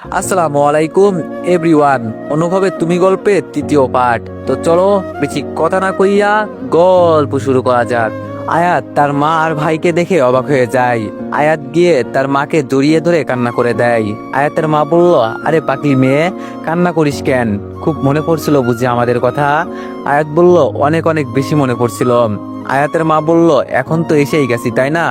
আসসালামু আলাইকুম এভরিওয়ান। অনুভবে তুমি গল্পের তৃতীয় পার্ট। তো চলো বেশি কথা না কইয়া গল্প শুরু করা যাক। আয়াত তার মা আর ভাইকে দেখে অবাক হয়ে যায়। আয়াত গিয়ে তার মাকে জড়িয়ে ধরে কান্না করে দেয়। আয়াতের মা বলল, আরে পাগলি মেয়ে, কান্না করিস কেন? খুব মনে পড়ছিল বুঝি আমাদের কথা? আয়াত বলল, অনেক অনেক বেশি মনে পড়ছিল। আয়াতের মা বলল, এখন তো এসেই গেছি তাই না,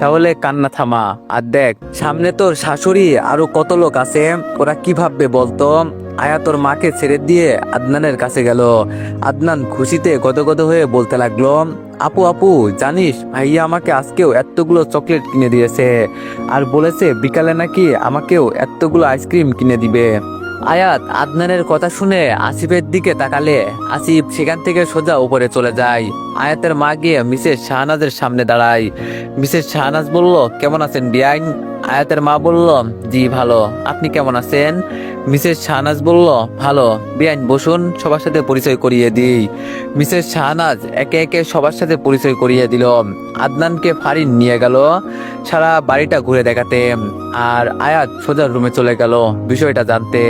তাহলে কান্না থামা। আর দেখ সামনে তোর শাশুড়ি আরো কত লোক আছে, ওরা কি ভাববে বলতো? আয়াত ওর মাকে ছেড়ে দিয়ে আদনানের কাছে গেল। আদনান খুশিতে গদগদ হয়ে বলতে লাগলো, আপু আপু জানিস, ভাইয়া আমাকে আজকেও এতগুলো চকলেট কিনে দিয়েছে, আর বলেছে বিকালে নাকি আমাকেও এতগুলো আইসক্রিম কিনে দিবে। আয়াত আদনানের কথা শুনে আসিফের দিকে তাকালে আসিফ সেখান থেকে সোজা উপরে চলে যায়। আয়াতের মা গিয়ে মিসেস শাহনাজের সামনে দাঁড়ায়। মিসেস শাহনাজ বলল, কেমন আছেন বিয়াইন? আয়াতের মা বলল, জি ভালো, আপনি কেমন আছেন? মিসেস শাহনাজ বলল, ভালো। বিয়াইন বসুন, সবার সাথে পরিচয় করিয়ে দিই। মিসেস শাহনাজ একে একে সবার সাথে পরিচয় করিয়ে দিল। আদনানকে ফারিন নিয়ে গেল সারা বাড়িটা ঘুরে দেখাতে, আর আয়াত সোজা রুমে চলে গেল বিষয়টা জানতে।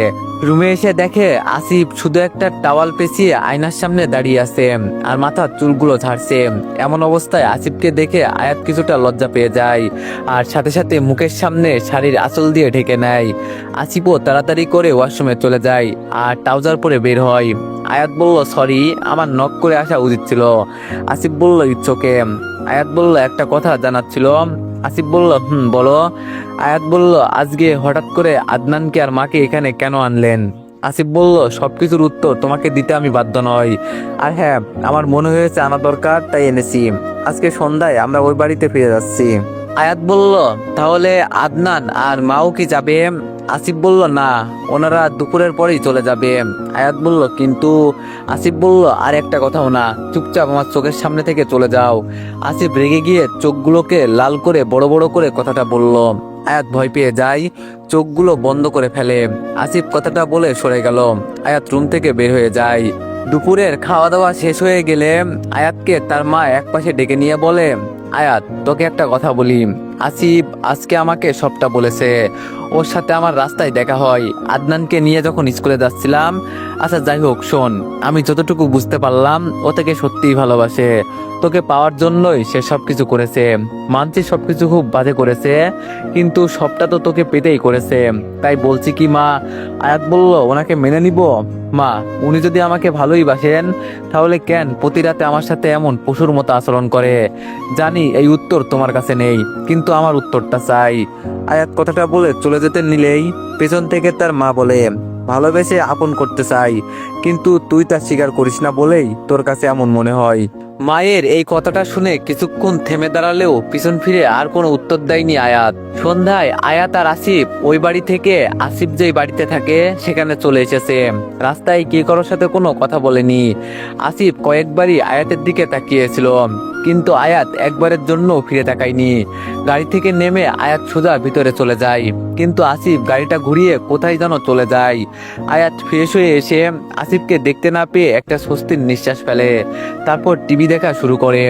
রুমে এসে দেখে আসিফ শুধু একটা টাওয়াল পেঁচিয়ে আয়নার সামনে দাঁড়িয়ে আছে আর মাথার চুলগুলো ঝাড়ছে। এমন অবস্থায় আসিফকে দেখে আয়াত কিছুটা লজ্জা পেয়ে যায়, আর সাথে সাথে মুখের সামনে শাড়ির আঁচল দিয়ে ঢেকে নেয়। আসিফও তাড়াতাড়ি করে ওয়াশরুমে চলে যায় আর ট্রাউজার পরে বের হয়। আয়াত বলল, সরি, আমার নক করে আসা উচিত ছিল। আসিফ বলল, ইটস ওকে। আয়াত বলল, একটা কথা জানার ছিল। আসিফ বলল, বলো। আয়াত বলল, আজকে হঠাৎ করে আদনানকে আর মাকে এখানে কেন আনলেন? আসিফ বলল, সবকিছুর উত্তর তোমাকে দিতে আমি বাধ্য নই। আর হ্যাঁ, আমার মনে হয়েছে আনা দরকার, তাই এনেছি। আজকে সন্ধ্যায় আমরা ওই বাড়িতে ফিরে যাচ্ছি। আয়াত বলল, তাহলে আদনান আর মাও কি যাবে? আসিফ বলল, না, ওনারা দুপুরের পরেই চলে যাবে। আয়াত বলল, কিন্তু? আসিফ বলল, আর একটা কথাও না, চুপচাপ আমার চোখের সামনে থেকে চলে যাও। আসিফ রেগে গিয়ে চোখগুলোকে লাল করে বড় বড় করে কথাটা বলল। আয়াত ভয় পেয়ে যায়, চোখগুলো বন্ধ করে ফেলে। আসিফ কথাটা বলে সরে গেল। আয়াত রুম থেকে বের হয়ে যায়। দুপুরের খাওয়া দাওয়া শেষ হয়ে গেলে আয়াতকে তার মা একপাশে ডেকে নিয়ে বলে, আয়াত তোকে একটা কথা বলি, আসিফ আজকে আমাকে সবটা বলেছে। ওর সাথে আমার রাস্তায় দেখা হয় আদনানকে নিয়ে যখন স্কুলে যাচ্ছিলাম। আচ্ছা যাই হোক, শোন, আমি যতটুকু বুঝতে পারলাম ও তোকে সত্যিই ভালোবাসে। তোকে পাওয়ার জন্যই সে সবকিছু করেছে। মানছি সবকিছু খুব বাজে করেছে, কিন্তু সবটা তো তোকে পেতেই করেছে। তাই বলছি কি মা? আয়াত বলল, ওনাকে মেনে নিব? মা, উনি যদি আমাকে ভালোই বাসেন তাহলে কেন প্রতি রাতে আমার সাথে এমন পশুর মতো আচরণ করে? জানি এই উত্তর তোমার কাছে নেই, কিন্তু আমার উত্তরটা চাই। আয়াত কথাটা বলে চলে যেতে নিলেই পেছন থেকে তার মা বলে, ভালোবেসে আপন করতে চাই, কিন্তু তুই তা স্বীকার করিস না বলেই তোর কাছে এমন মনে হয়। মায়ের এই কথাটা শুনে কিছুক্ষণ থেমে দাঁড়ালেও পিছন ফিরে আর কোনো উত্তর দেয়নি আয়াত। সন্ধ্যায় আয়াত আর আসিফ ওই বাড়ি থেকে আসিফ যেই বাড়িতে থাকে সেখানে চলে এসেছে। রাস্তায় কে কারোর সাথে কোনো কথা বলেনি। আসিফ কয়েকবারই আয়াতের দিকে তাকিয়েছিল, কিন্তু আয়াত একবারের জন্য ফিরে তাকায়নি। গাড়ি থেকে নেমে আয়াত সোজা ভিতরে চলে যায়, কিন্তু আসিফ গাড়িটা ঘুরিয়ে কোথায় যেন চলে যায়। আয়াত ফ্রেশ হয়ে এসে আসিফকে দেখতে না পেয়ে একটা স্বস্তির নিঃশ্বাস ফেলে। তারপর টিভি দেখা শুরু করে।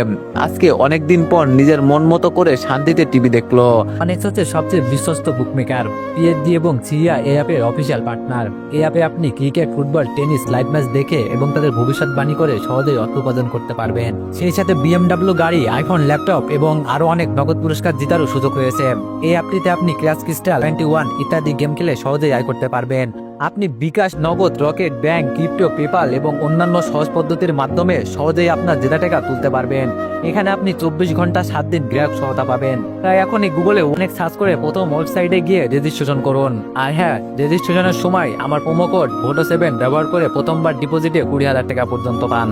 আজকে অনেকদিন পর নিজের মন মতো করে শান্তিতে টিভি দেখলো। অনেক্স হচ্ছে সবচেয়ে বিশ্বস্ত বুকমেকার, পিএসজি এবং সিরিয়া এই অ্যাপের অফিসিয়াল পার্টনার। এই অ্যাপে আপনি cricket, football, tennis live match দেখে এবং তাদের ভবিষ্যৎবাণী করে সহজেই অর্থ উপার্জন করতে পারবেন। সেই সাথে বিএমডব্লিউ গাড়ি, আইফোন, ল্যাপটপ এবং আরো অনেক নগদ পুরস্কার জেতারও সুযোগ রয়েছে। এই অ্যাপটিতে আপনি ক্র্যাশ ক্রিস্টাল 21 ইত্যাদি গেম খেলে সহজেই আয় করতে পারবেন। আপনি বিকাশ, নগদ, রকেট, ব্যাংক, ক্রিপ্টো, পেপাল এবং অন্যান্য সহজ পদ্ধতির মাধ্যমে সহজেই আপনার জেতা টাকা তুলতে পারবেন। এখানে আপনি 24 ঘন্টা 7 দিন গ্রাহক সহায়তা পাবেন। তাই এখনই গুগলে অনেক সার্চ করে প্রথম ওয়েবসাইটে গিয়ে রেজিস্ট্রেশন করুন। আর হ্যাঁ, রেজিস্ট্রেশনের সময় আমার প্রোমো কোড VOTO7 ব্যবহার করে প্রথমবার ডিপোজিটে 20,000 টাকা পর্যন্ত পান।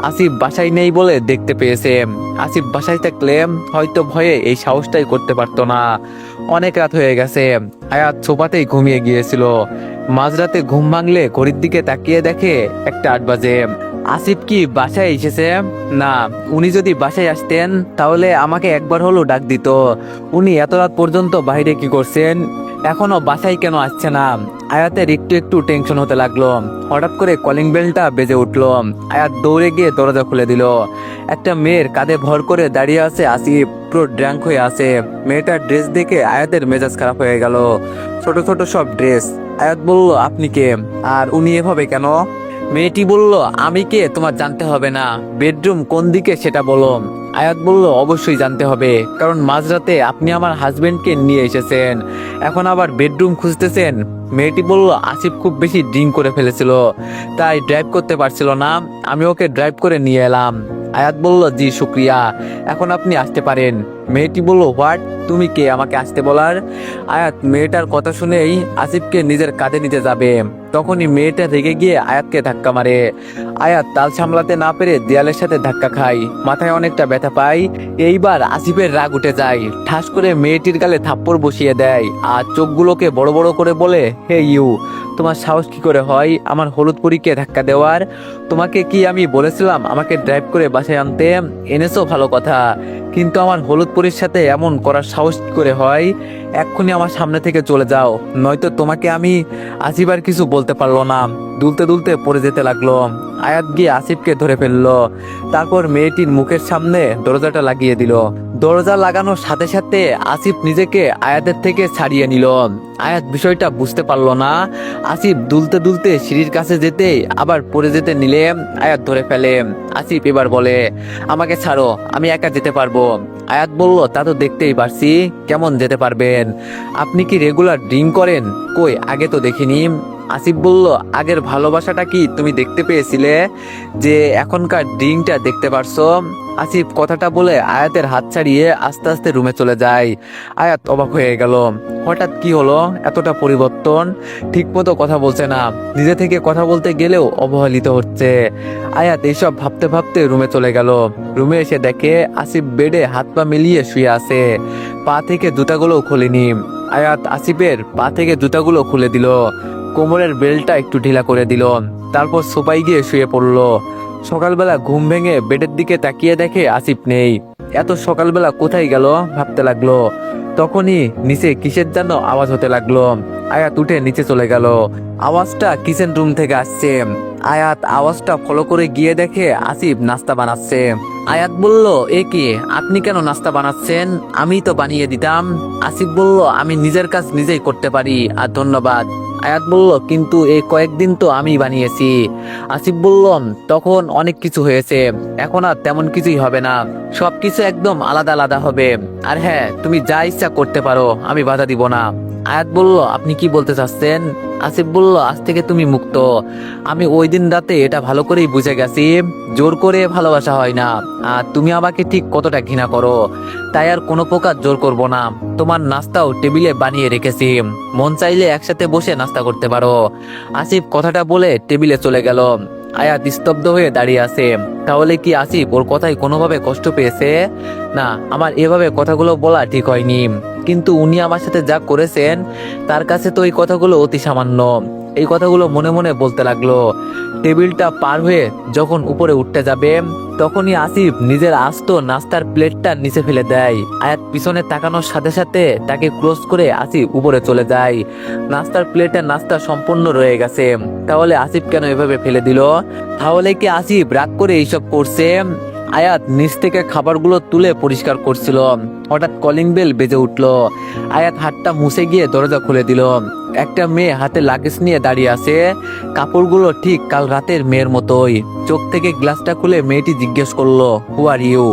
আসিফ বাসায় নেই বলে দেখতে পেয়েছে। আসিফ বাসায় থাকলে হয়তো ভয়ে এই সাহসটাই করতে পারতো না। অনেক রাত হয়ে গেছে। আয়াত সোফাতেই ঘুমিয়ে গিয়েছিল। মাঝরাতে ঘুম ভাঙলে ঘড়ির দিকে তাকিয়ে দেখে 1:08 বাজে। আসিফ কি বাসায় এসেছে? না, উনি যদি বাসায় আসতেন তাহলে আমাকে একবার হলেও ডাক দিত। উনি এত রাত পর্যন্ত বাইরে কি করছেন? এখনো বাসায় কেন আসছে না? আয়াতের একটু একটু টেনশন হতে লাগলো। হঠাৎ করে কলিং বেলটা বেজে উঠলো। আয়াত দৌড়ে গিয়ে দরজা খুলে দিল। একটা মেয়ের কাঁধে ভর করে দাঁড়িয়ে আছে আসিফ, পুরো ড্র্যাঙ্ক হয়ে আছে। মেয়েটার ড্রেস দেখে আয়াতের মেজাজ খারাপ হয়ে গেল। ছোট ছোট সব ড্রেস। আয়াত বলল, আপনি কে? আর উনি এভাবে কেন? মেয়েটি বলল, আমি কে তোমার জানতে হবে না, বেডরুম কোন দিকে সেটা বলো। আয়াত বলল, অবশ্যই জানতে হবে, কারণ মাঝরাতে আপনি আমার হাজবেন্ডকে নিয়ে এসেছেন, এখন আবার বেডরুম খুঁজতেছেন। মেয়েটি বলল, আসিফ খুব বেশি ড্রিঙ্ক করে ফেলেছিল, তাই ড্রাইভ করতে পারছিল না, আমি ওকে ড্রাইভ করে নিয়ে এলাম। আয়াত বলল, জি শুক্রিয়া, এখন আপনি আসতে পারেন। মেয়েটি বলল, হোয়াট, তুমি কে আমাকে আসতে বলার? আয়াত মেয়েটার কথা শুনেই আসিফকে নিজের কাঁধে নিতে যাবে, তখনই মেয়েটা রেগে গিয়ে আয়াতকে ধাক্কা মারে। আয়াত তাল সামলাতে না পেরে দেয়ালের সাথে ধাক্কা খায়, মাথায় অনেকটা ব্যথা পায়। এইবার আসিফের রাগ উঠে যায়, ঠাস করে মেয়েটির গালে থাপ্পড় বসিয়ে দেয় আর চোখগুলোকে বড় বড় করে বলে, হে ইউ, তোমার সাহস কি করে হয় আমার হলুদ পরীকে ধাক্কা দেওয়ার? তোমাকে কি আমি বলেছিলাম আমাকে ড্রাইভ করে বাসায় আনতে? এনেছো ভালো কথা, কিন্তু আমার হলুদ পরীর সাথে এমন করার সাহস কি করে হয়? এক্ষুনি আমার সামনে থেকে চলে যাও, নয়তো তোমাকে আমি। আসিফ আর কিছু বলতে পারলো না, দুলতে দুলতে পড়ে যেতে লাগলো। আয়াত গিয়ে আসিফকে ধরে ফেললো, তারপর মেয়েটির মুখের সামনে দরজাটা লাগিয়ে দিল। দরজা লাগানোর সাথে সাথে আসিফ নিজেকে আয়াতের থেকে ছাড়িয়ে নিল। আয়াত বিষয়টা বুঝতে পারলো না। আসিফ দুলতে দুলতে সিঁড়ির কাছে যেতে আবার পড়ে যেতে নিলে আয়াত ধরে ফেলে। আসিফ এবার বলে, আমাকে ছাড়ো, আমি একা যেতে পারবো। আয়াত বলল, তা তো দেখতেই পারছি, কেমন যেতে পারবেন? আপনি কি রেগুলার ড্রিঙ্ক করেন? কই, আগে তো দেখিনি। আসিফ বলল, আগের ভালোবাসাটা কি তুমি দেখতে পেয়েছিলে, যে এখনকার ড্রিঙ্কটা দেখতে পারছো? আসিফ কথাটা বলে আয়াতের হাত ছাড়িয়ে আস্তে আস্তে রুমে চলে যায়। আয়াত অবাক হয়ে গেল, হঠাৎ কি হলো, এতটা পরিবর্তন, ঠিক মতো কথা বলছে না, নিজে থেকে কথা বলতে গেলেও অবহেলিত হচ্ছে। আয়াত এইসব ভাবতে ভাবতে রুমে চলে গেল। রুমে এসে দেখে আসিফ বেডে হাত পা মিলিয়ে শুয়ে আছে, পা থেকে জুতাগুলো খোলেনি। আয়াত আসিফের পা থেকে জুতাগুলো খুলে দিল, কোমরের বেল্টটা একটু ঢিলা করে দিল, তারপর সোফায় গিয়ে শুয়ে পড়লো। সকালবেলা ঘুম ভেঙে বেডের দিকে তাকিয়ে দেখে আসিফ নেই। এত সকালবেলা কোথায় গেল ভাবতে লাগলো। তখনই নিচে কিসের যেন আওয়াজ হতে লাগলো। আয়াত উঠে নিচে চলে গেল, আওয়াজটা কিচেন রুম থেকে আসছে। আয়াত আওয়াজটা ফলো করে গিয়ে দেখে আসিফ নাস্তা বানাচ্ছে। আয়াত বলল, এ কি, আপনি কেন নাস্তা বানাচ্ছেন? আমি তো বানিয়ে দিতাম। আসিফ বলল, আমি নিজের কাজ নিজেই করতে পারি, আর ধন্যবাদ। আয়াত বলল, কিন্তু এই কয়েকদিন তো আমি বানিয়েছি। আসিফ বলল, তখন অনেক কিছু হয়েছে, এখন আর তেমন কিছুই হবে না, সবকিছু একদম আলাদা আলাদা হবে। আর হ্যাঁ, তুমি যা ইচ্ছা করতে পারো, আমি বাধা দিব না। আয়াত বলল, আপনি কি বলতে চাচ্ছেন? আসিফ বলল, আজ থেকে তুমি মুক্ত। আমি ওই দিন রাতে এটা ভালো করেই বুঝে গেছি, জোর করে ভালোবাসা হয় না, আর তুমি আমাকে ঠিক কতটা ঘৃণা করো, তাই আর কোনো প্রকার জোর করব না। তোমার নাস্তাও টেবিলে বানিয়ে রেখেছি, মন চাইলে একসাথে বসে নাস্তা করতে পারো। আসিফ কথাটা বলে টেবিলে চলে গেল। আয়াত স্তব্ধ হয়ে দাঁড়িয়ে আছে। তাহলে কি আসিফ ওর কথায় কোনোভাবে কষ্ট পেয়েছে? না, আমার এভাবে কথাগুলো বলা ঠিক হয়নি, কিন্তু উনি আমার সাথে যা করেছেন তার কাছে তো এই কথাগুলো অতি সামান্য। এই কথাগুলো মনে মনে বলতে লাগলো। টেবিলটা পার হয়ে যখন উপরে উঠতে যাবে, তখনই আসিফ নিজের আস্ত নাস্তার প্লেটটা নিচে ফেলে দেয়। আয়াত পিছনে তাকানোর সাথে সাথে তাকে ক্লোজ করে আসিফ উপরে চলে যায়। নাস্তার প্লেটে নাস্তা সম্পূর্ণ রয়ে গেছে। তাহলে আসিফ কেন এভাবে ফেলে দিল? তাহলে কি আসিফ রাগ করে এইসব করছে? আয়াত নিচ থেকে খাবারগুলো তুলে পরিষ্কার করছিল, হঠাৎ কলিং বেল বেজে উঠলো। আয়াত হাতটা মুছে গিয়ে দরজা খুলে দিল। একটা মেয়ে হাতে লাগেজ নিয়ে দাঁড়িয়ে আছে, কাপড়গুলো ঠিক কাল রাতের মেয়ের মতোই। চোখ থেকে গ্লাসটা খুলে মেয়েটি জিজ্ঞেস করলো, হু আর ইউ?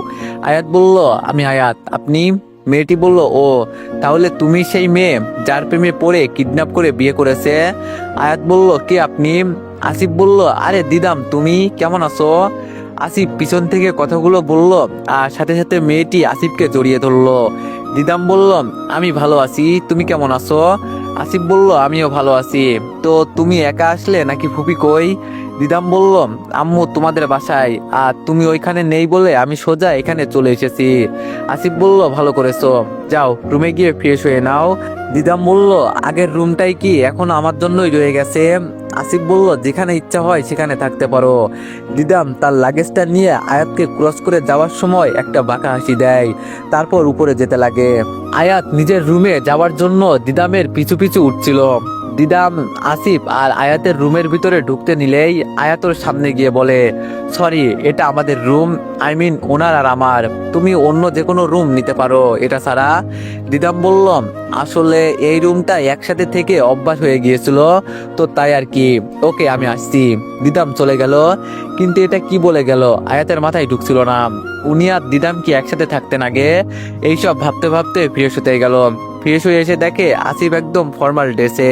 আয়াত বলল, আমি আয়াত, আপনি? মেয়েটি বলল, ও, তাহলে তুমি সেই মেয়ে যার প্রেমে পড়ে কিডন্যাপ করে বিয়ে করেছে? আয়াত বলল, কে আপনি? আসিফ বলল, আরে দিদাম, তুমি কেমন আছো? আসিফ পিছন থেকে কথাগুলো বলল, আর সাথে সাথে মেয়েটি আসিফকে জড়িয়ে ধরলো। দিদাম বলল, আমি ভালো আছি, তুমি কেমন আছো? আসিফ বলল, আমিও ভালো আছি। তো তুমি একা আসলে নাকি ফুপি কই? দিদাম বলল, আম্মু তোমাদের বাসায়, আর তুমি ওইখানে নেই বলে আমি সোজা এখানে চলে এসেছি। আসিফ বলল, ভালো করেছো, যাও রুমে গিয়ে ফ্রেশ হয়ে নাও। দিদাম বলল, আগের রুমটাই কি এখন আমার জন্যই রয়ে গেছে? আসিফ বলল, যেখানে ইচ্ছা হয় সেখানে থাকতে পারো। দিদাম তার লাগেজটা নিয়ে আয়াতকে ক্রস করে যাওয়ার সময় একটা বাঁকা হাসি দেয়, তারপর উপরে যেতে লাগে। আয়াত নিজের রুমে যাওয়ার জন্য দিদামের পিছু পিছু উঠছিল। দিদাম আসিফ আর আয়াতের রুমের ভিতরে ঢুকতে নিলেই আয়াতের সামনে গিয়ে বলে, সরি, এটা আমাদের রুম, আই মিন ওনার আর আমার, তুমি অন্য যে কোনো রুম নিতে পারো এটা ছাড়া। দিদাম বলল, আসলে এই রুমটা একসাথে থেকে অভ্যাস হয়ে গিয়েছিল, তো তাই আর কি। ওকে আমি আসছি। দিদাম চলে গেল, কিন্তু এটা কি বলে গেল আয়াতের মাথায় ঢুকছিল না। উনি আর দিদাম কি একসাথে থাকতেন আগে? এইসব ভাবতে ভাবতে ফ্রেশ হতে গেল। ফ্রেশ হয়ে এসে দেখে আসিফ একদম ফর্মাল ড্রেসে।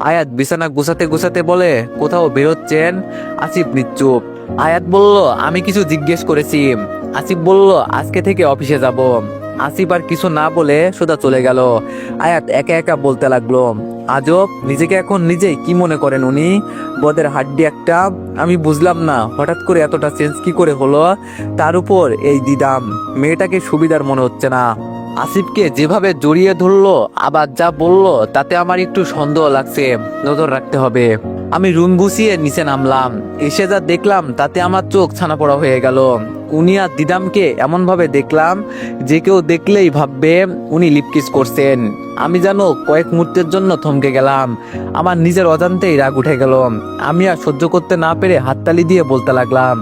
আয়াত বিছানা গুছাতে গুছাতে বলে, কোথাও বেরোচ্ছেন? আসিফ নিশ্চুপ। আয়াত বলল, আমি কিছু জিজ্ঞেস করেছি। আসিফ বলল, আজকে থেকে অফিসে যাব। আসিফ আর কিছু না বলে সোজা চলে গেল। আয়াত একা একা বলতে লাগলো, আজব, নিজেকে এখন নিজেই কি মনে করেন উনি? বদের হাড্ডি একটা। আমি বুঝলাম না হঠাৎ করে এতটা চেঞ্জ কি করে হলো। তার উপর এই দিদাম, মেয়েটাকে সুবিধার মনে হচ্ছে না। আসিফকে যেভাবে জড়িয়ে ধরলো আবার যা বললো তাতে আমার একটু সন্দেহ লাগছে, নজর রাখতে হবে। আমি রুম গুছিয়ে নিচে নামলাম। এসে যা দেখলাম তাতে আমার চোখ ছানা পড়া হয়ে গেল। উনি আর দিদামকে এমন ভাবে দেখলাম যে কেউ দেখলেই ভাববে উনি লিপকিস করছেন। আমি যেন কয়েক মুহূর্তের জন্য থমকে গেলাম। আমার নিজের অজান্তেই রাগ উঠে গেল। আমি আর সহ্য করতে না পেরে হাততালি দিয়ে বলতে লাগলাম,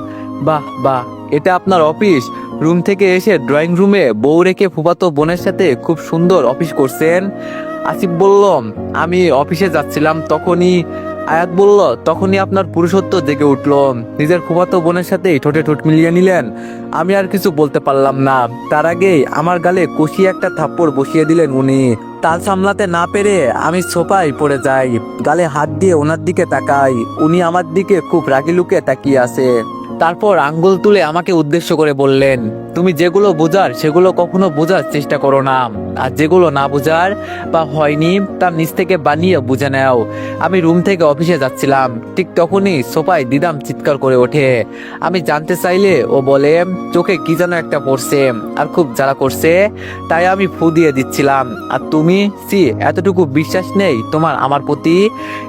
বাহ বাহ, এটা আপনার অফিস? রুম থেকে এসে ড্রয়িং রুমে বউ রেখে ফুফাতো বোনের সাথে খুব সুন্দর অফিস করছেন। আসিফ বলল, আমি অফিসে যাচ্ছিলাম তখনই। আয়াত বলল, তখনই আপনার পুরুষত্ব জেগে উঠলো, নিজের ফুফাতো বোনের সাথে ঠোঁটে ঠোঁট মিলিয়ে নিলেন। আমি আর কিছু বলতে পারলাম না। তার আগেই আমার গালে কষিয়ে একটা থাপ্পড় বসিয়ে দিলেন উনি। তাল সামলাতে না পেরে আমি সোফায় পড়ে যাই, গালে হাত দিয়ে ওনার দিকে তাকাই। উনি আমার দিকে খুব রাগি লুকে তাকিয়ে আছে। তারপর আঙ্গুল তুলে আমাকে উদ্দেশ্য করে বললেন, তুমি যেগুলো বোঝার সেগুলো কখনো বোঝার চেষ্টা করো না, আর যেগুলো না বোঝার বা হয়নি তার নিজ থেকে বানিয়ে বুঝে নাও। আমি রুম থেকে অফিসে যাচ্ছিলাম, ঠিক তখনই সোফায় দিদাম চিৎকার করে ওঠে। আমি জানতে চাইলে ও বলে, চোখে কি যেন একটা পড়ছে আর খুব জ্বালা করছে, তাই আমি ফু দিয়ে দিচ্ছিলাম। আর তুমি এতটুকু বিশ্বাস নেই তোমার আমার প্রতি?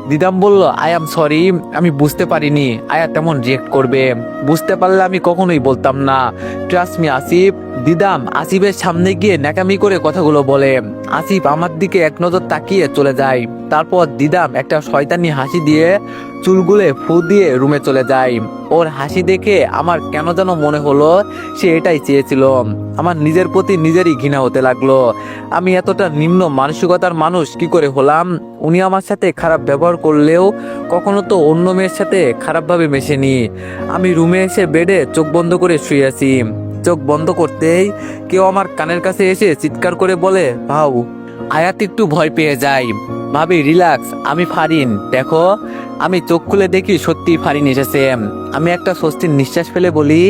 দিদাম বলল, আই এম সরি, আমি বুঝতে পারিনি আয়া তেমন রিয়েক্ট করবে। বুঝতে পারলে আমি কখনোই বলতাম না। Trust me Asif. দিদাম আসিফের সামনে গিয়ে ন্যাকামি করে কথাগুলো বলে। আসিফ আমার দিকে এক নজর তাকিয়ে চলে যায়। তারপর দিদাম একটা শয়তানি হাসি দিয়ে চুলগুলে ফু দিয়ে রুমে চলে যায়। ওর হাসি দেখে আমার কেন যেন মনে হলো সে এটাই চেয়েছিল। আমার নিজের প্রতি নিজেরই ঘৃণা হতে লাগলো। আমি এতটা নিম্ন মানসিকতার মানুষ কি করে হলাম? উনি আমার সাথে খারাপ ব্যবহার করলেও কখনো তো অন্য মেয়ের সাথে খারাপভাবে মেশেনি। আমি রুমে এসে বেডে চোখ বন্ধ করে শুয়ে আছি। চোখ বন্ধ করতেই কেউ আমার কানের কাছে এসে চিৎকার করে বলে, ভাউ। আয়াত একটু ভয় পেয়ে যায়। ভাবি, রিল্যাক্স, আমি ফারিন, দেখো। আমি চোখ খুলে দেখি সত্যি ফারিন এসেছে। আমি একটা স্বস্তির নিঃশ্বাস ফেলে বলি,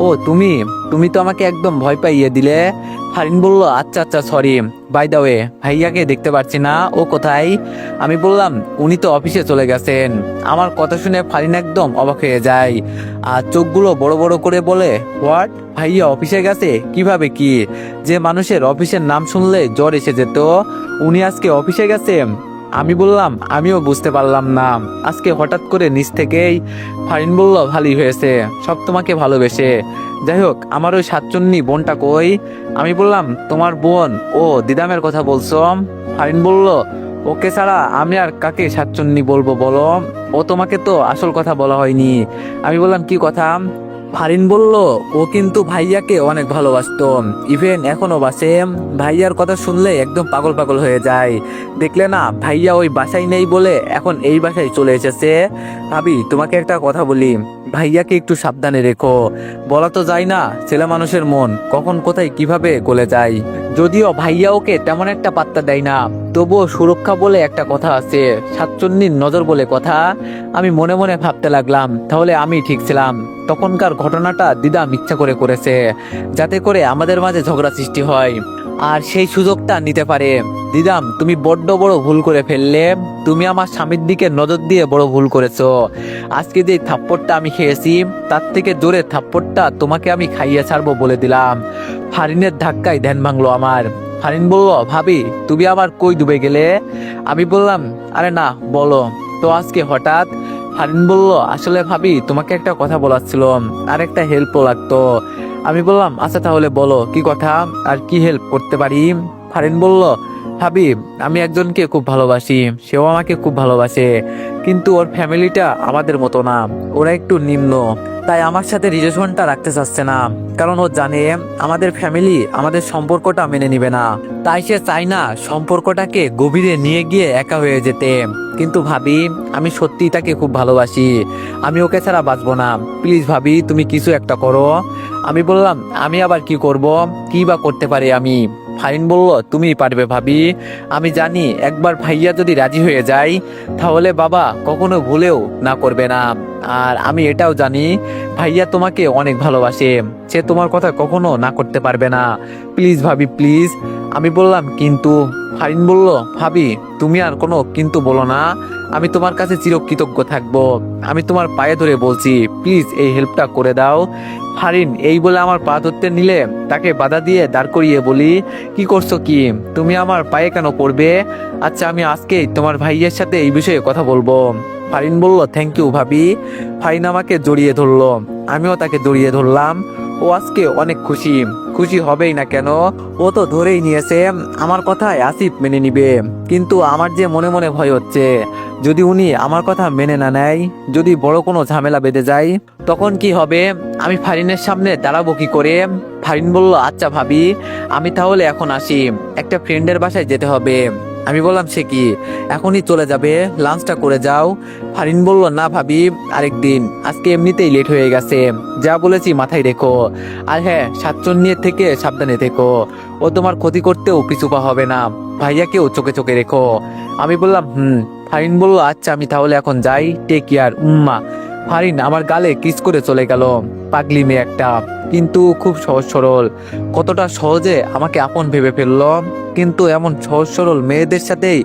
ও তুমি তুমি তো আমাকে একদম ভয় পাইয়ে দিলে। ফারিন বলল, আচ্ছা আচ্ছা সরি। বাই দা ওয়ে, ভাইয়াকে দেখতে পাচ্ছি না, ও কোথায়? আমি বললাম, উনি তো অফিসে চলে গেছেন। আমার কথা শুনে ফারিন একদম অবাক হয়ে যায় আর চোখগুলো বড় বড় করে বলে, হোয়াট? ভাইয়া অফিসে গেছে? কিভাবে কি? যে মানুষের অফিসের নাম শুনলে জ্বর এসে যেত, উনি আজকে অফিসে গেছে? আমি বললাম, আমিও বুঝতে পারলাম না আজকে হঠাৎ করে নিচ থেকেই। ফারিন বলল, ভালোই হয়েছে, সব তোমাকে ভালোবেসে। যাই হোক, আমার ওই সাতচন্নি বোনটা কই? আমি বললাম, তোমার বোন? ও দিদামের কথা বলছো? ফারিন বলল, ওকে ছাড়া আমি আর কাকে সাতচন্নি বলবো বলো? ও তোমাকে তো আসল কথা বলা হয়নি। আমি বললাম, কি কথা? ফারিন বলল, ও কিন্তু ভাইয়াকে অনেক ভালোবাসতো, ইভেন এখনো বাসে। ভাইয়ার কথা শুনলে একদম পাগল পাগল হয়ে যায়। দেখলে না, ভাইয়া ওই বাসায় নেই বলে এখন এই বাসায় চলে এসেছে। ভাবি, তোমাকে একটা কথা বলি, ভাইয়াকে একটু সাবধানে রেখো। বলা তো যায় না, ছেলে মানুষের মন কখন কোথায় কিভাবে গলে যায়। যদিও ভাইয়া ওকে তেমন একটা পাত্তা দেয় না, তবুও সুরক্ষা বলে একটা কথা আছে, সাতচন্নির নজর বলে কথা। আমি মনে মনে ভাবতে লাগলাম, তাহলে আমি ঠিক ছিলাম। তখনকার ঘটনাটা দিদাম ইচ্ছা করে করেছে, যাতে করে আমাদের মাঝে ঝগড়া সৃষ্টি হয় আর সেই সুযোগটা নিতে পারে। দিদাম, তুমি বড্ড বড় ভুল করে ফেললে। তুমি আমার স্বামীর দিকে নজর দিয়ে বড় ভুল করেছো। আজকে যে থাপ্পড়টা আমি খেয়েছি তার থেকে জোরে থাপ্পড়টা তোমাকে আমি খাইয়ে ছাড়বো বলে দিলাম। ফারিনের ধাক্কায় ধ্যান ভাঙলো আমার। ফারিন বলল, ভাবি তুমি আবার কই ডুবে গেলে? আমি বললাম, আরে না, বলো তো আজকে হঠাৎ? ফারিন বলল, আসলে ভাবি তোমাকে একটা কথা বলার ছিল, আর একটা হেল্পও লাগতো। আমি বললাম, আচ্ছা তাহলে বলো কি কথা আর কি হেল্প করতে পারি? ফারিন বলল, ভাবি আমি একজনকে খুব ভালোবাসি, সেও আমাকে খুব ভালোবাসে, কিন্তু ওর ফ্যামিলিটা আমাদের মতো না, ওরা একটু নিম্ন। তাই আমার সাথে রিলেশনটা রাখতে চাচ্ছে না, কারণ ও জানে আমাদের ফ্যামিলি আমাদের সম্পর্কটা মেনে নিবে না। তাই সে চায় না সম্পর্কটাকে গভীরে নিয়ে গিয়ে একা হয়ে যেতে। কিন্তু ভাবি, আমি সত্যি তাকে খুব ভালোবাসি, আমি ওকে ছাড়া বাঁচবো না। প্লিজ ভাবি, তুমি কিছু একটা করো। আমি বললাম, আমি আবার কি করব, কি বা করতে পারি আমি? ফারিন বলল, তুমিই পারবে ভাবি। আমি জানি একবার ভাইয়া যদি রাজি হয়ে যায় তাহলে বাবা কখনো ভুলেও না করবে না। আর আমি এটাও জানি ভাইয়া তোমাকে অনেক ভালোবাসে, সে তোমার কথা কখনো না করতে পারবে না। প্লিজ ভাবি, প্লিজ। আমি বললাম, কিন্তু? ফারিন বলল, ভাবি তুমি আর কোনো কিন্তু বলো না, আমি তোমার কাছে চিরকৃতজ্ঞ থাকবো। আমি তোমার পায়ে ধরে বলছি, প্লিজ এই হেল্পটা করে দাও। ফারিন এই বলে আমার পা ধরতে নিলে তাকে বাধা দিয়ে দাঁড় করিয়ে বলি, কি করছো কি? তুমি আমার পায়ে কেন পড়বে? আচ্ছা, আমি আজকেই তোমার ভাইয়ের সাথে এই বিষয়ে কথা বলবো। ফারিন বলল, থ্যাংক ইউ ভাবি। ফারিন আমাকে জড়িয়ে ধরলো, আমিও তাকে জড়িয়ে ধরলাম। ও আজকে অনেক খুশি, খুশি হবেই না কেন, ও তো ধরেই নিয়েছে আমার কথায় আসিফ মেনে নিবে। কিন্তু আমার যে মনে মনে ভয় হচ্ছে, যদি উনি আমার কথা মেনে না নেয়, যদি বড় কোনো ঝামেলা বেঁধে যায়, তখন কি হবে? আমি ফারিনের সামনে দাঁড়াবো কি করে? ফারিন বলল, আচ্ছা ভাবি, আমি তাহলে এখন আসি, একটা ফ্রেন্ডের বাসায় যেতে হবে। আমি বললাম, সে কি এখনই চলে যাবে? লাঞ্চটা করে যাও। ফারিন বলল, না ভাবি, আরেকদিন, আজকে এমনিতেই লেট হয়ে গেছে, যা বলেছি মাথায় রেখো। আর হ্যাঁ, সাতচন্নির থেকে সাবধানে থেকো, ও তোমার ক্ষতি করতেও পিছু পা হবে না, ভাইয়াকেও চোখে চোখে রেখো। আমি বললাম, ফারিন বলল, আচ্ছা আমি তাহলে এখন যাই, টেক কেয়ার, উম্মা। ফারিন আমার গালে কিস করে চলে গেল। পাগলি মেয়ে একটা, কিন্তু খুব সহজ সরল। কতটা সহজে আমাকে আপন ভেবে ফেললো। কিন্তু এমন সহজ সরল মেয়েদের সাথেই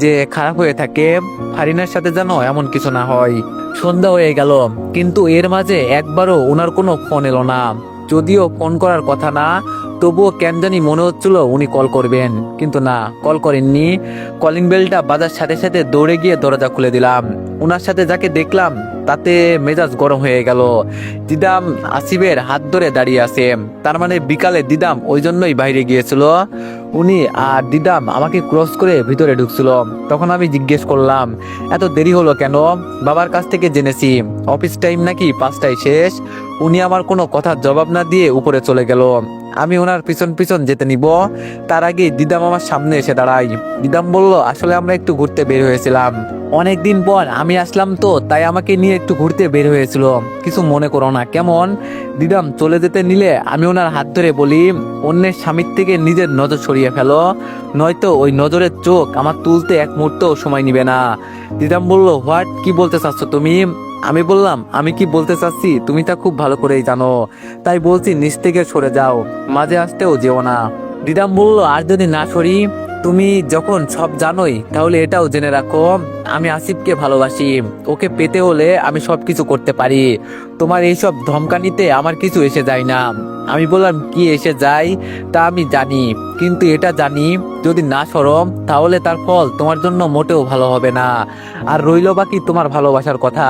যে খারাপ হয়ে থাকে, ফারিনের সাথে যেন এমন কিছু না হয়। সন্ধ্যা হয়ে গেল, কিন্তু এর মাঝে একবারও ওনার কোনো ফোন এলো না। যদিও ফোন করার কথা না, তবুও কেন জানি মনে হচ্ছিল উনি কল করবেন, কিন্তু না, কল করেননি। কলিং বেলটা বাজার সাথে সাথে দৌড়ে গিয়ে দরজা খুলে দিলাম। ওনার সাথে যাকে দেখলাম তাতে মেজাজ গরম হয়ে গেল। দিদাম আসিফের হাত ধরে দাঁড়িয়ে আছে, তার মানে বিকালে দিদাম ওই জন্যই বাইরে গিয়েছিল। উনি আর দিদাম আমাকে ক্রস করে ভিতরে ঢুকছিল। তখন আমি জিজ্ঞেস করলাম, এত দেরি হলো কেন? বাবার কাছ থেকে জেনেছি অফিস টাইম নাকি 5টায় শেষ। উনি আমার কোনো কথার জবাব না দিয়ে উপরে চলে গেল। আমি ওনার পিছন পিছন যেতে নিব, তার আগে দিদাম আমার সামনে এসে দাঁড়াই। দিদাম বলল, আসলে আমরা একটু ঘুরতে বের হয়েছিলাম, অনেকদিন পর আমি আসলাম তো, তাই আমাকে নিয়ে একটু ঘুরতে বের হয়েছিল, কিছু মনে করো না কেমন? দিদাম চলে যেতে নিলে আমি ওনার হাত ধরে বলি, অন্যের স্বামীর থেকে নিজের নজর সরিয়ে ফেলো, নয়তো ওই নজরের চোখ আমার তুলতে এক মুহূর্তও সময় নিবে না। দিদাম বলল, হোয়াট, কি বলতে চাচ্ছ তুমি? আমি বললাম, আমি কি বলতে চাচ্ছি তুমি তা খুব ভালো করেই জানো, তাই বলছি নিচ থেকে সরে যাও, মাঝে আসতেও যেও না। দিদাম বলল, আর যদি না সরি? তুমি যখন সব জানোই তাহলে এটাও জেনে রাখো, আমি আসিফকে ভালোবাসি, ওকে পেতে হলে আমি সব কিছু করতে পারি, তোমার এইসব ধমকানিতে আমার কিছু এসে যায় না। আমি বললাম, কি এসে যায় তা আমি জানি, কিন্তু এটা জানি যদি না সরো তাহলে তার ফল তোমার জন্য মোটেও ভালো হবে না। আর রইল বাকি তোমার ভালোবাসার কথা,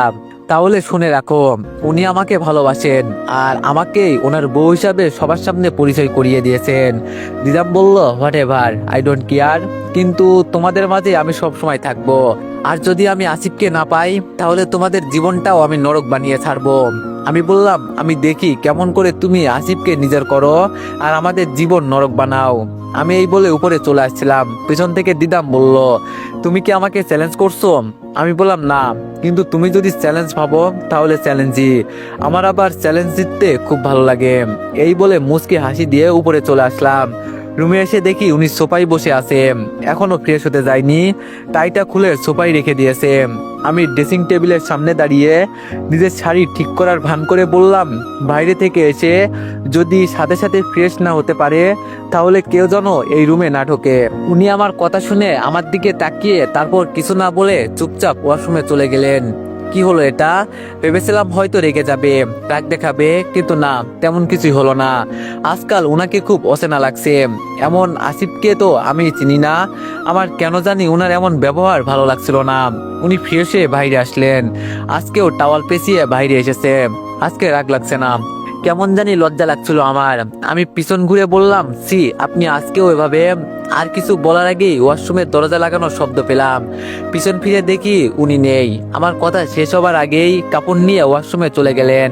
তাহলে শুনে রাখো, উনি আমাকে ভালোবাসেন আর আমাকেই ওনার বউ হিসাবে সবার সামনে পরিচয় করিয়ে দিয়েছেন। দিদাম বলল, what ever, I don't care, কিন্তু তোমাদের মাঝে আমি সব সময় থাকবো। আর যদি আমি আসিফকে না পাই তাহলে তোমাদের জীবনটাও আমি নরক বানিয়ে ছাড়বো। আমি বললাম, আমি দেখি কেমন করে তুমি আসিফকে নিজের করো আর আমাদের জীবন নরক বানাও। আমি এই বলে উপরে চলে আসছিলাম, পেছন থেকে দিদাম বলল, তুমি কি আমাকে চ্যালেঞ্জ করছো? আমি বললাম, না, কিন্তু তুমি যদি চ্যালেঞ্জ ভাবো তাহলে চ্যালেঞ্জই, আমার আবার চ্যালেঞ্জ জিততে খুব ভালো লাগে। এই বলে মুচকি হাসি দিয়ে উপরে চলে আসলাম। রুমে এসে দেখি উনি সোফায় বসে আছে, এখনো ফ্রেশ হতে যায়নি, টাইটা খুলে সোফায় রেখে দিয়েছে। আমি ড্রেসিং টেবিলের সামনে দাঁড়িয়ে নিজের শাড়ি ঠিক করার ভান করে বললাম, বাইরে থেকে এসে যদি সাথে সাথে ফ্রেশ না হতে পারে তাহলে কেউ যেন এই রুমে না ঢোকে। উনি আমার কথা শুনে আমার দিকে তাকিয়ে তারপর কিছু না বলে চুপচাপ ওয়াশরুমে চলে গেলেন। কি হলো এটা? ভেবেছিলাম হয়তো রেগে যাবে, রাগ দেখাবে, কিন্তু না, তেমন কিছুই হলো না। আজকাল ওনাকে খুব অচেনা লাগছে, এমন আসিফকে তো আমি চিনি না। আমার কেন জানি ওনার এমন ব্যবহার ভালো লাগছিল না। উনি ফ্রেশ হয়ে বাইরে আসলেন, আজকেও টাওয়াল পেঁচিয়ে বাইরে এসেছে। আজকে রাগ লাগছে না, কেমন জানি লজ্জা লাগছিল আমার। আমি পিছন ঘুরে বললাম, সি, আপনি আজকেও এভাবে? আর কিছু বলার আগেই ওয়াশরুমের দরজা লাগানোর শব্দ পেলাম। পিছন ফিরে দেখি উনি নেই। আমার কথা শেষ হবার আগেই কাপড় নিয়ে ওয়াশরুমে চলে গেলেন।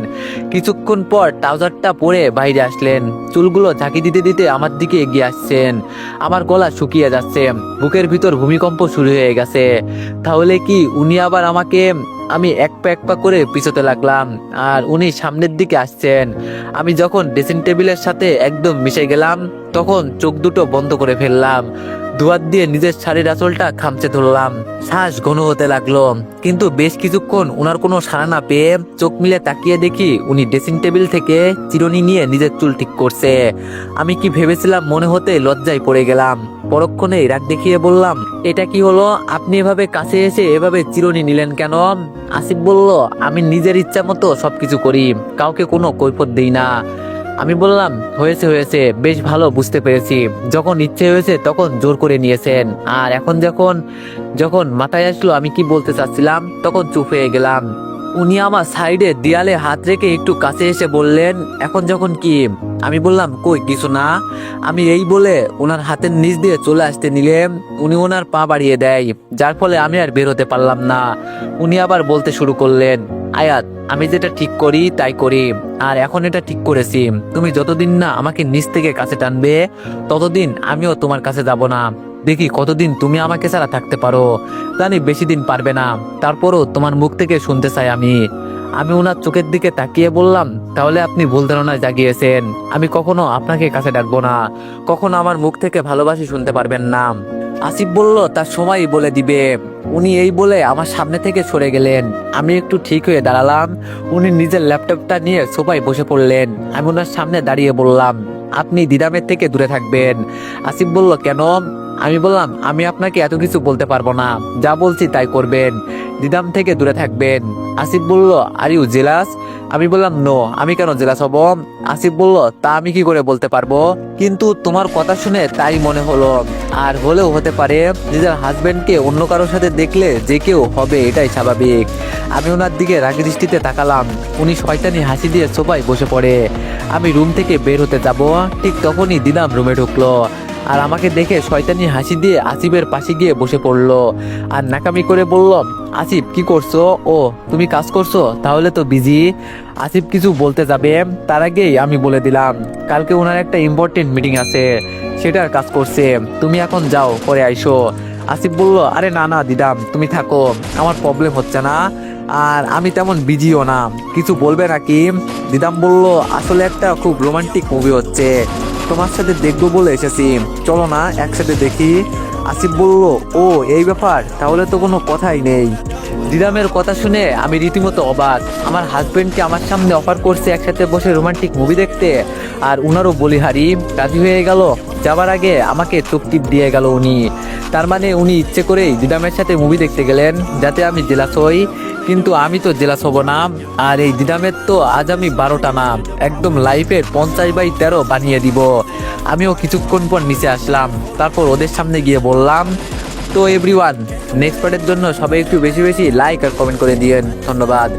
কিছুক্ষণ পর ট্রাউজারটা পরে বাইরে আসলেন। চুলগুলো ঝাঁকি দিতে দিতে আমার দিকে এগিয়ে আসছেন। আমার গলা শুকিয়ে যাচ্ছে, বুকের ভিতর ভূমিকম্প শুরু হয়ে গেছে। তাহলে কি উনি আবার আমাকে? আমি এক পা করে পিছোতে লাগলাম আর উনি সামনের দিকে আসছেন। আমি যখন ড্রেসিং টেবিলের সাথে একদম মিশে গেলাম তখন চোখ দুটো বন্ধ করে ফেললাম। দুয়ার দিয়ে নিজের শাড়ির আঁচলটা খামচে ধরলাম। শ্বাস ঘন হতে লাগলো, কিন্তু বেশ কিছুক্ষণ ওনার কোনো সাড়া না পেয়ে চোখ মিলে তাকিয়ে দেখি উনি ড্রেসিং টেবিল থেকে চিরুনি নিয়ে নিজের চুল ঠিক করছে। আমি কি ভেবেছিলাম মনে হতে লজ্জায় পড়ে গেলাম। পরক্ষণে রাগ দেখিয়ে বললাম, এটা কি হলো? আপনি এভাবে কাছে এসে এভাবে চিরুনি নিলেন কেন? আসিফ বলল, আমি নিজের ইচ্ছা মতো সবকিছু করি, কাউকে কোনো কৈফিয়ত দেই না। আমি বললাম, হয়েছে হয়েছে, বেশ ভালো বুঝতে পেরেছি। যখন ইচ্ছে হয়েছে তখন জোর করে নিয়েছেন, আর এখন যখন যখন মাথায় আসলো আমি কি বলতে চাচ্ছিলাম তখন চুপ হয়ে গেলাম। উনি আমার সাইডে দেয়ালে হাত রেখে একটু কাছে এসে বললেন, এখন যখন কি? আমি বললাম, কই কিছু না। আমি এই বলে ওনার হাতের নিচ দিয়ে চলে আসতে নিলে উনি ওনার পা বাড়িয়ে দেয়, যার ফলে আমি আর বের হতে পারলাম না। উনি আবার বলতে শুরু করলেন, আয়াত, আমি যেটা ঠিক করি তাই করি, আর এখন এটা ঠিক করেছি, তুমি যতদিন না আমাকে নিচ থেকে কাছে টানবে ততদিন আমিও তোমার কাছে যাব না। দেখি কতদিন তুমি আমাকে ছাড়া থাকতে পারো। জানি বেশি দিন পারবে না, তারপরও তোমার মুখ থেকে শুনতে চাই আমি। আমি ওনার চোখের দিকে তাকিয়ে বললাম, তাহলে আপনি ভুল ধারণায় জাগিয়েছেন। আমি কখনো আপনাকে কাছে ডাকবো না, কখনো আমার মুখ থেকে ভালোবাসি শুনতে পারবেন না। আসিফ বলল, তার সময়ই বলে দিবে। উনি এই বলে আমার সামনে থেকে সরে গেলেন। আমি একটু ঠিক হয়ে দাঁড়ালাম। উনি নিজের ল্যাপটপটা নিয়ে সোফায় বসে পড়লেন। আমি ওনার সামনে দাঁড়িয়ে বললাম, আপনি দিদামের থেকে দূরে থাকবেন। আসিফ বলল, কেন? আমি বললাম, আমি আপনাকে এত কিছু বলতে পারবো না, যা বলছি তাই করবেন, দিদাম থেকে দূরে থাকবেন। আসিফ বলল, আর ইউ জেলাস? আমি বললাম, নো, আমি কেন জেলাস হব? আসিফ বলল, তা আমি কি করে বলতে পারবো? কিন্তু তোমার কথা শুনে তাই মনে হলো। আর হলেও হতে পারে, নিজের হাজবেন্ডকে অন্য কারোর সাথে দেখলে যে কেউ হবে, এটাই স্বাভাবিক। আমি ওনার দিকে রাগি দৃষ্টিতে তাকালাম। উনি শয়তানি হাসি দিয়ে সোফায় বসে পড়ে। আমি রুম থেকে বের হতে যাব, ঠিক তখনই দিদাম রুমে ঢুকলো আর আমাকে দেখে শয়তানি হাসি দিয়ে আসিফের পাশে গিয়ে বসে পড়লো আর নাকামি করে বলল, আসিফ কি করছো? ও, তুমি কাজ করছো, তাহলে তো বিজি। আসিফ কিছু বলতে যাবে, তার আগেই আমি বলে দিলাম, কালকে ওনার একটা ইম্পর্টেন্ট মিটিং আছে, সেটার কাজ করছে, তুমি এখন যাও, পরে আইসো। আসিফ বলল, আরে না না দিদাম, তুমি থাকো, আমার প্রবলেম হচ্ছে না, আর আমি তেমন বিজিও না, কিছু বলবে নাকি? দিদাম বলল, আসলে একটা খুব রোমান্টিক মুভি হচ্ছে, তোমার সাথে দেখবো বলে এসেছি, চলো না একসাথে দেখি। আসিফ বলল, ও এই ব্যাপার, তাহলে তো কোনো কথাই নেই। দিদামের কথা শুনে আমি রীতিমতো অবাক। আমার হাজবেন্ডকে আমার সামনে অফার করছে একসাথে বসে রোমান্টিক মুভি দেখতে, আর উনারও বলিহারি রাজি হয়ে গেল। যাবার আগে আমাকে চোখ টিপ দিয়ে গেল উনি। তার মানে উনি ইচ্ছে করেই দিদামের সাথে মুভি দেখতে গেলেন যাতে আমি জেলাস হই, কিন্তু আমি তো জেলাস হব না। আর এই দিদামের তো আজ আমি 12টা না, একদম লাইফের 50/13 বানিয়ে দিব। আমিও কিছুক্ষণ পর নিচে আসলাম, তারপর ওদের সামনে গিয়ে বললাম, তো এভরিওয়ান, নেক্সট পার্টের জন্য সবাই একটু বেশি বেশি লাইক আর কমেন্ট করে দিয়েন, ধন্যবাদ।